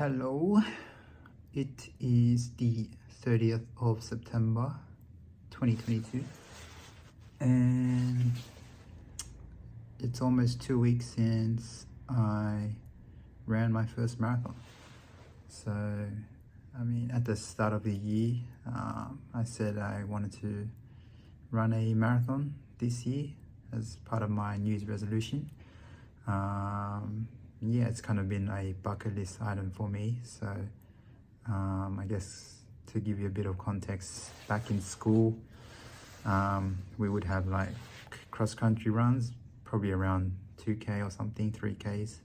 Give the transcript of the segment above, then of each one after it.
Hello, it is the 30th of September 2022 and it's almost 2 weeks since I ran my first marathon. So, at the start of the year, I said I wanted to run a marathon this year as part of my New Year's resolution. Yeah, it's kind of been a bucket list item for me. So I guess to give you a bit of context, back in school, we would have like cross-country runs, probably around 2K or something, 3Ks,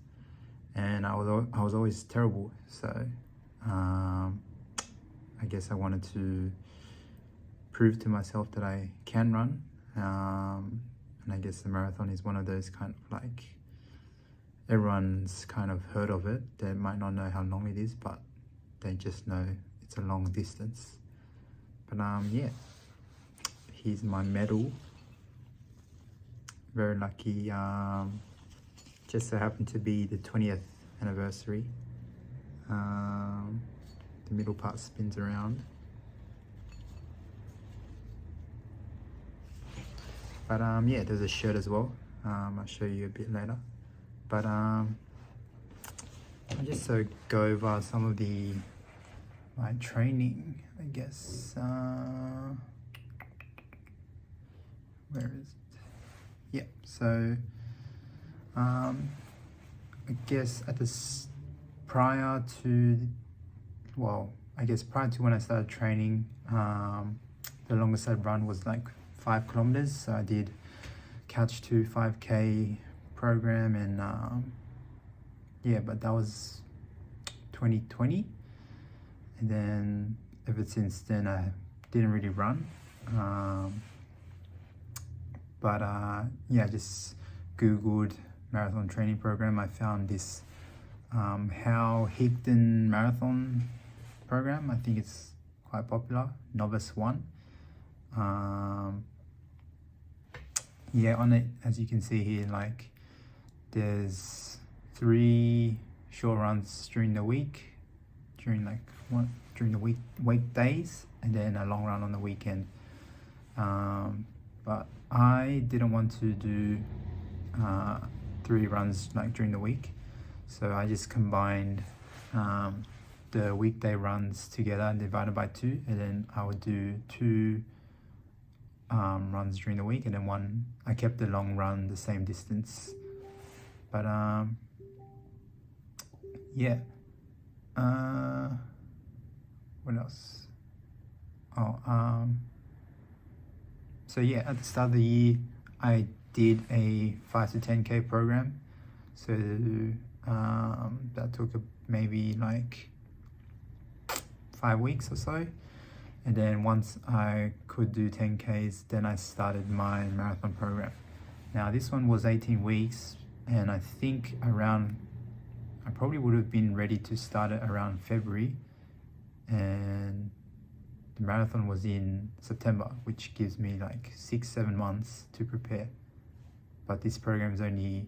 and I was always terrible. So I guess I wanted to prove to myself that I can run, and I guess the marathon is one of those kind of like, everyone's kind of heard of it. They might not know how long it is, but they just know it's a long distance. But yeah, here's my medal. Very lucky. Just so happened to be the 20th anniversary. The middle part spins around. But yeah, there's a shirt as well. I'll show you a bit later. But I'll just go over some of my training, I guess. Where is it? Yeah, so I guess prior to when I started training, the longest I'd run was like 5 kilometers. So I did Couch to 5K program, and yeah, but that was 2020, and then ever since then I didn't really run. But yeah, I just googled marathon training program. I found this How Higdon marathon program. I think it's quite popular, Novice 1. Yeah, on it, as you can see here, like there's 3 short runs during the week, during the weekdays, and then a long run on the weekend. But I didn't want to do 3 runs like during the week, so I just combined the weekday runs together and divided by 2, and then I would do 2 runs during the week, and then I kept the long run the same distance. But yeah, what else? So yeah, at the start of the year I did a 5 to 10K program. So that took maybe like 5 weeks or so. And then once I could do 10Ks, then I started my marathon program. Now this one was 18 weeks, and I think I probably would have been ready to start it around February, and the marathon was in September, which gives me like 6-7 months to prepare. But this program is only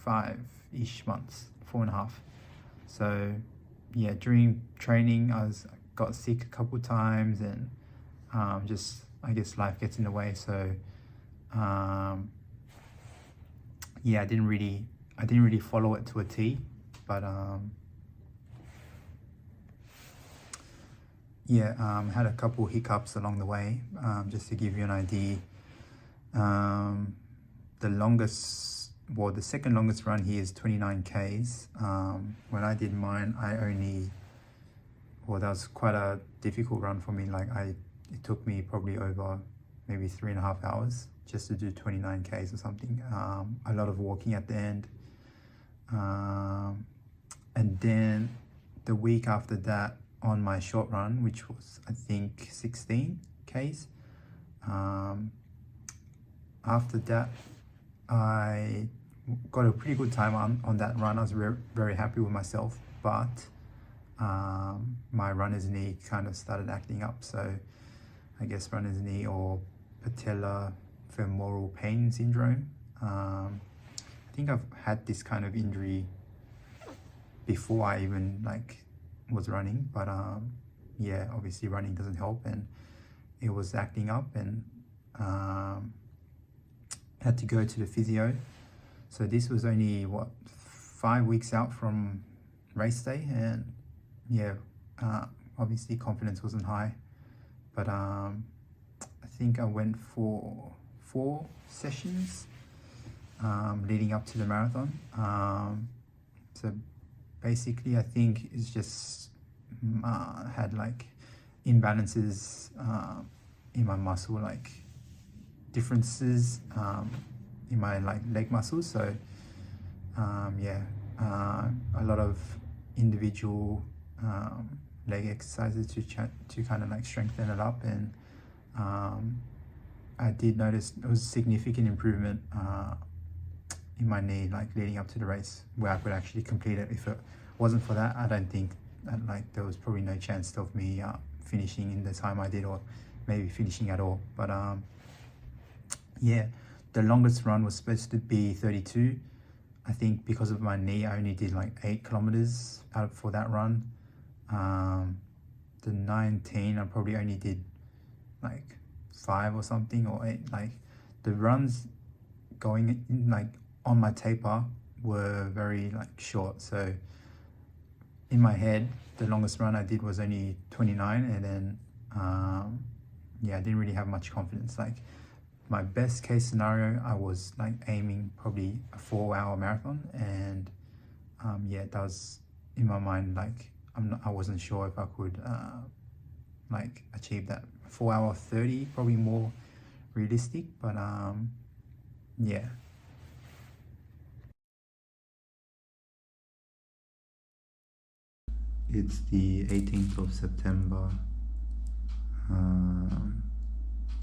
5-ish months, 4.5. So yeah, during training I got sick a couple times, and just I guess life gets in the way. So yeah, I didn't really follow it to a T, but yeah, had a couple hiccups along the way. Just to give you an idea, the second longest run here is 29 Ks. When I did mine, that was quite a difficult run for me. Like it took me probably over maybe 3.5 hours just to do 29 Ks or something. A lot of walking at the end. And then the week after that, on my short run, which was I think 16 Ks, after that I got a pretty good time on that run. I was very happy with myself, but my runner's knee kind of started acting up. So I guess runner's knee, or patellar femoral pain syndrome. I think I've had this kind of injury before I even like was running. But yeah, obviously running doesn't help, and it was acting up, and had to go to the physio. So this was only what, 5 weeks out from race day, and yeah, obviously confidence wasn't high, but I think I went for 4 sessions leading up to the marathon. So basically I think it's just had like imbalances in my muscle, like differences in my like leg muscles. So yeah, a lot of individual leg exercises to kind of like strengthen it up, and I did notice there was significant improvement in my knee, like leading up to the race, where I could actually complete it. If it wasn't for that, I don't think that, like, there was probably no chance of me finishing in the time I did, or maybe finishing at all. But yeah, the longest run was supposed to be 32. I think because of my knee, I only did like 8 kilometers out for that run. The 19, I probably only did like 5 or something, or 8. Like the runs going in, like on my taper, were very like short. So in my head, the longest run I did was only 29, and then yeah, I didn't really have much confidence. Like my best case scenario, I was like aiming probably a 4-hour marathon, and yeah, that was in my mind, like I wasn't sure if I could like achieve that. 4-hour 30, probably more realistic, but yeah. It's the 18th of September.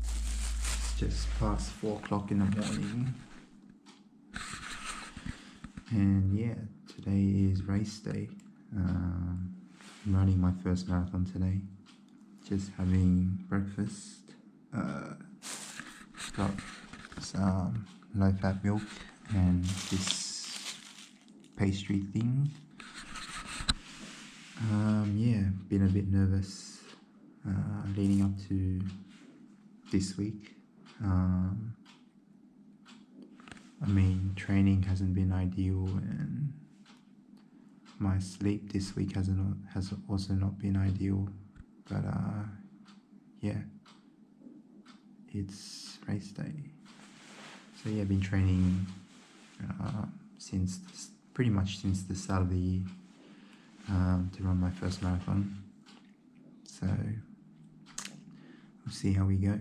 It's just past 4 o'clock in the morning. And yeah, today is race day. I'm running my first marathon today. Just having breakfast. Got some low-fat milk and this pastry thing. Yeah, been a bit nervous leading up to this week. I mean, training hasn't been ideal, and my sleep this week has also not been ideal. But yeah, it's race day. So yeah, I've been training pretty much since the start of the year to run my first marathon. So we'll see how we go.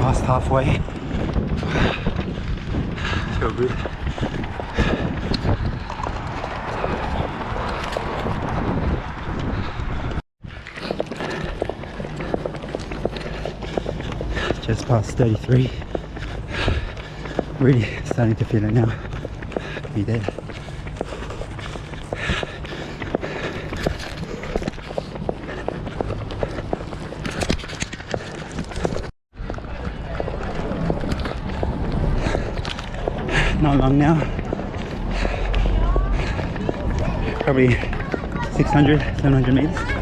past halfway. Feel good. Just past 33. Really starting to feel it now. Be there. Not long now. Probably 600, 700 meters.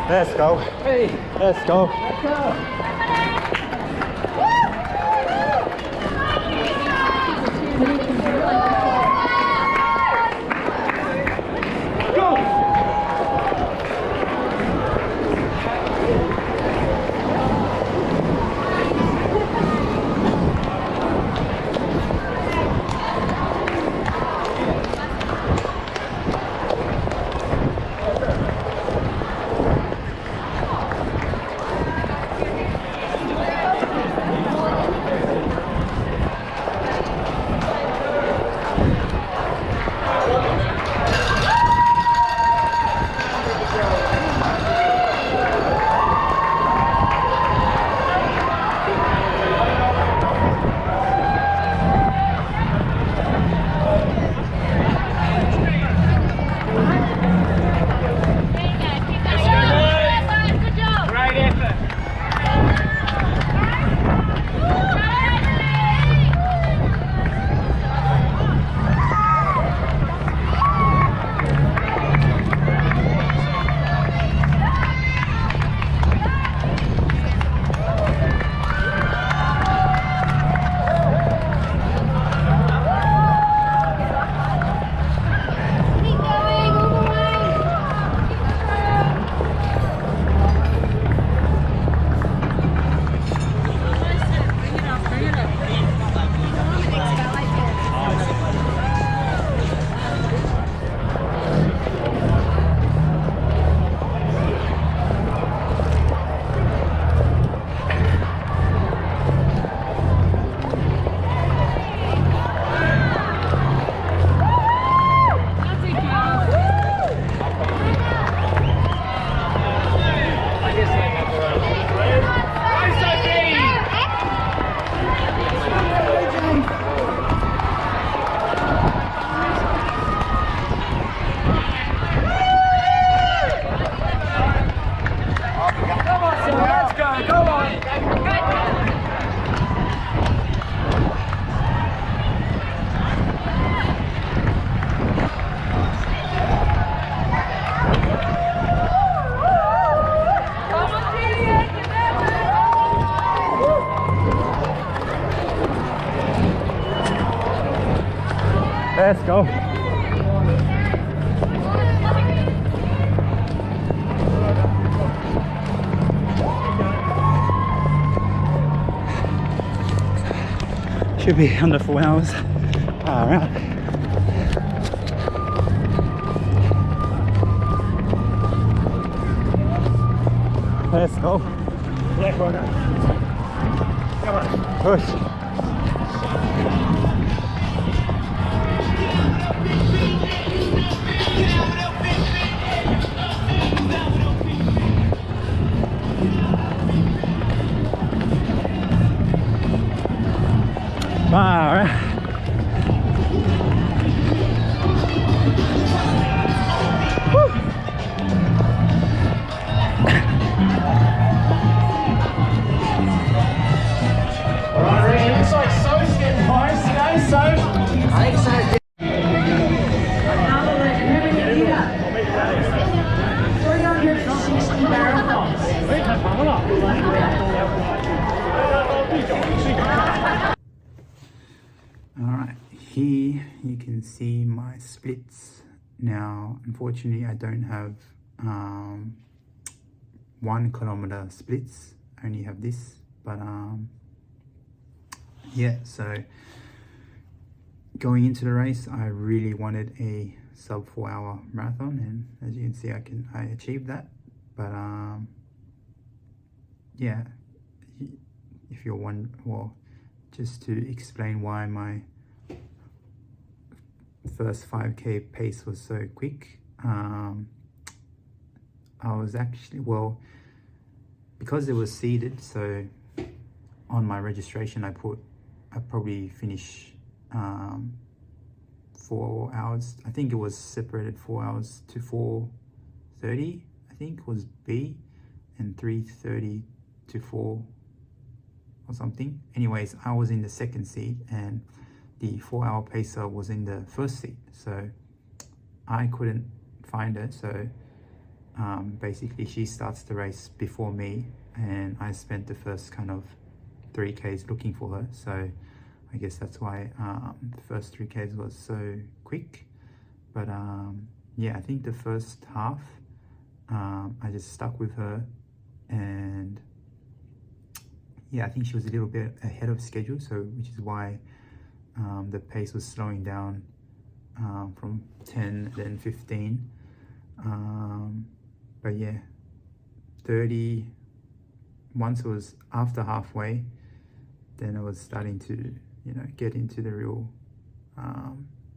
Let's go. Hey. Let's go. Let's go. Let's go. Should be under 4 hours. All right. Let's go. Come on. Push. Alright, here you can see my splits. Now, unfortunately, I don't have 1 kilometer splits. I only have this, but yeah, so going into the race, I really wanted a sub 4-hour marathon, and as you can see, I achieved that. But yeah, if you're well, just to explain why my first 5k pace was so quick, I was actually, well, because it was seeded, so on my registration I probably finish 4 hours. I think it was separated 4 hours to 4:30, I think was B, and 3:30 to 4 or something. Anyways, I was in the second seat and the 4-hour pacer was in the first seat, so I couldn't find her. So basically she starts the race before me, and I spent the first kind of 3Ks looking for her. So I guess that's why the first 3Ks was so quick. But yeah, I think the first half I just stuck with her, and yeah, I think she was a little bit ahead of schedule, so which is why the pace was slowing down from 10, then 15. But yeah, 30, once it was after halfway, then I was starting to, you know, get into the real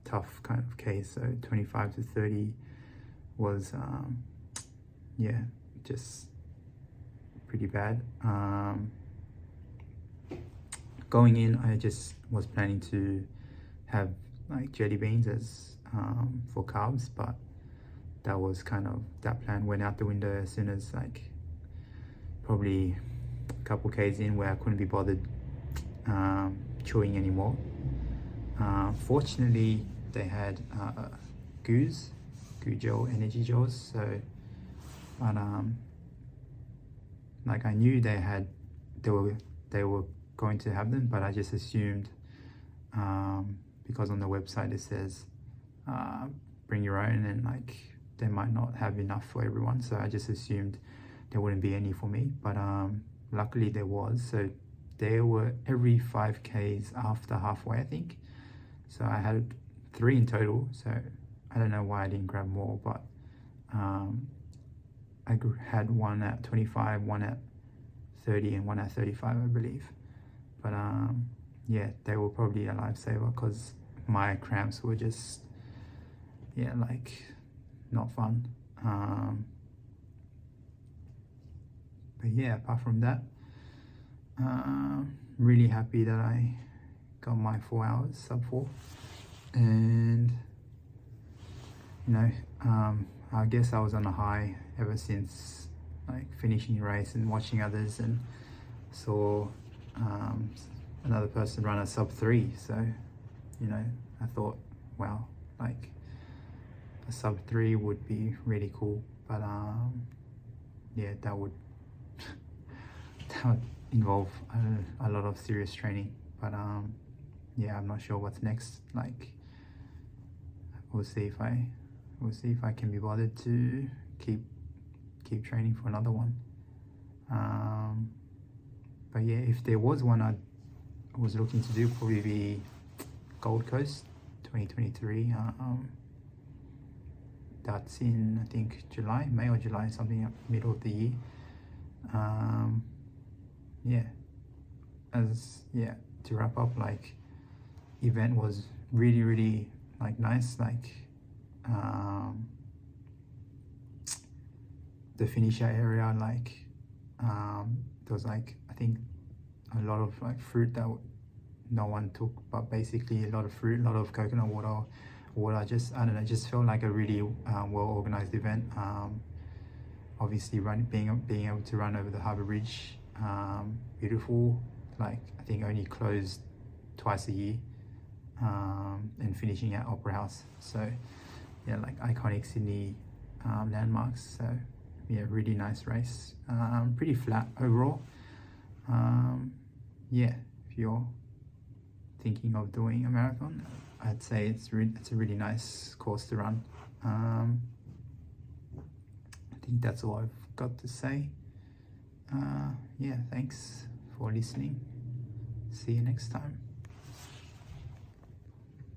tough kind of case. So 25 to 30 was, yeah, just pretty bad. Going in, I just was planning to have like jelly beans as for carbs, but that plan went out the window as soon as like probably a couple Ks in, where I couldn't be bothered chewing anymore. Fortunately, they had goo gel, energy gels, so but like I knew they were going to have them, but I just assumed because on the website it says bring your own, and like they might not have enough for everyone, so I just assumed there wouldn't be any for me. But luckily there was, so there were every 5Ks after halfway, I think. So I had 3 in total, so I don't know why I didn't grab more, but I had one at 25, one at 30, and one at 35, I believe. But yeah, they were probably a lifesaver, because my cramps were just, yeah, like not fun. But yeah, apart from that, really happy that I got my 4 hours sub 4. And you know, I guess I was on a high ever since like finishing the race and watching others, and saw another person run a sub 3. So you know, I thought, wow, like a sub 3 would be really cool. But yeah, that would involve a lot of serious training. But yeah, I'm not sure what's next. Like we'll see if I can be bothered to keep training for another one. But yeah, if there was one I was looking to do, probably be Gold Coast 2023. That's in, I think, May or July, something middle of the year. Yeah, to wrap up, like event was really like nice. Like the finisher area, like there was like, I think a lot of like fruit that no one took, but basically a lot of fruit, a lot of coconut water. Just, I don't know, just felt like a really well organized event. Obviously being able to run over the Harbour Bridge, beautiful. Like I think only closed twice a year, and and finishing at Opera House. So yeah, like iconic Sydney landmarks. So yeah, really nice race. Pretty flat overall. Yeah, if you're thinking of doing a marathon, I'd say it's a really nice course to run. I think that's all I've got to say. Yeah, thanks for listening. See you next time.